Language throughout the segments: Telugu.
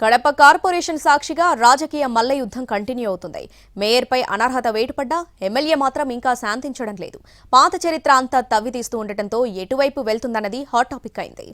కడప కార్పొరేషన్ సాక్షిగా రాజకీయ మల్ల యుద్ధం కంటిన్యూ అవుతుంది. మేయర్పై అనర్హత వేటుపడ్డా ఎమ్మెల్యే మాత్రం ఇంకా శాంతించడం లేదు. పాత చరిత్ర అంతా తవ్వితీస్తూ ఉండటంతో ఎటువైపు వెళ్తుందన్నది హాట్ టాపిక్ అయింది.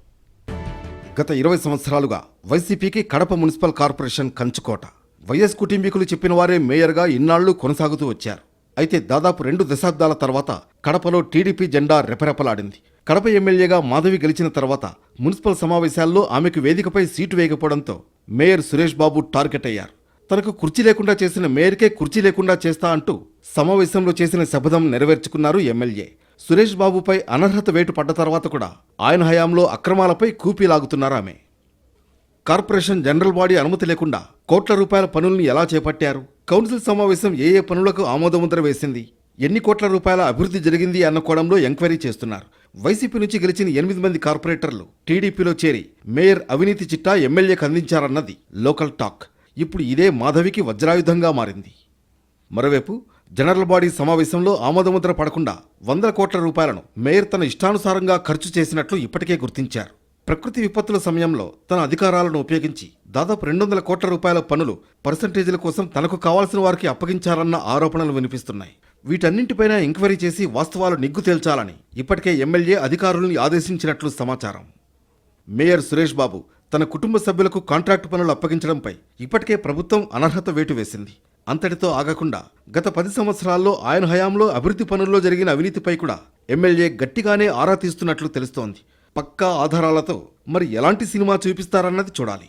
గత 20 సంవత్సరాలుగా వైసీపీకి కడప మున్సిపల్ కార్పొరేషన్ కంచుకోట. వైఎస్ కుటుంబీకులు చెప్పిన వారే మేయర్గా ఇన్నాళ్లు కొనసాగుతూ వచ్చారు. అయితే దాదాపు 2 దశాబ్దాల తర్వాత కడపలో టీడీపీ జెండా రెపరెపలాడింది. కడప ఎమ్మెల్యేగా మాధవి గెలిచిన తర్వాత మున్సిపల్ సమావేశాల్లో ఆమెకు వేదికపై seat వేయకపోవడంతో mayor Suresh Babu target అయ్యారు. తనకు కుర్చీ లేకుండా చేసిన మేయర్కే కుర్చీ లేకుండా చేస్తా అంటూ సమావేశంలో చేసిన శపథం నెరవేర్చుకున్నారు ఎమ్మెల్యే. సురేష్ బాబుపై అనర్హత వేటు పడ్డ తర్వాత కూడా ఆయన హయాంలో అక్రమాలపై కూపీలాగుతున్నారు ఆమె. కార్పొరేషన్ జనరల్ బాడీ అనుమతి లేకుండా కోట్ల రూపాయల పనుల్ని ఎలా చేపట్టారు? కౌన్సిల్ సమావేశం ఏ పనులకు ఆమోదముద్ర వేసింది? ఎన్ని కోట్ల రూపాయల అభివృద్ధి జరిగింది అన్న కోణంలో ఎంక్వైరీ చేస్తున్నారు. వైసీపీ నుంచి గెలిచిన 8 మంది కార్పొరేటర్లు టీడీపీలో చేరి మేయర్ అవినీతి చిట్టా ఎమ్మెల్యేకు అందించారన్నది లోకల్ టాక్. ఇప్పుడు ఇదే మాధవికి వజ్రాయుధంగా మారింది. మరోవైపు జనరల్ బాడీ సమావేశంలో ఆమోదముద్ర పడకుండా 100 కోట్ల రూపాయలను మేయర్ తన ఇష్టానుసారంగా ఖర్చు చేసినట్లు ఇప్పటికే గుర్తించారు. ప్రకృతి విపత్తుల సమయంలో తన అధికారాలను ఉపయోగించి దాదాపు 200 కోట్ల రూపాయల పనులు పర్సంటేజీల కోసం తనకు కావాల్సిన వారికి అప్పగించారన్న ఆరోపణలు వినిపిస్తున్నాయి. వీటన్నింటిపైన ఎంక్వైరీ చేసి వాస్తవాలు నిగ్గు తేల్చాలని ఇప్పటికే ఎమ్మెల్యే అధికారుల్ని ఆదేశించినట్లు సమాచారం. మేయర్ సురేష్ బాబు తన కుటుంబ సభ్యులకు కాంట్రాక్టు పనులు అప్పగించడంపై ఇప్పటికే ప్రభుత్వం అనర్హత వేటు వేసింది. అంతటితో ఆగకుండా గత 10 సంవత్సరాల్లో ఆయన హయాంలో అభివృద్ధి పనుల్లో జరిగిన అవినీతిపై కూడా ఎమ్మెల్యే గట్టిగానే ఆరా తీస్తున్నట్లు తెలుస్తోంది. పక్కా ఆధారాలతో మరి ఎలాంటి సినిమా చూపిస్తారన్నది చూడాలి.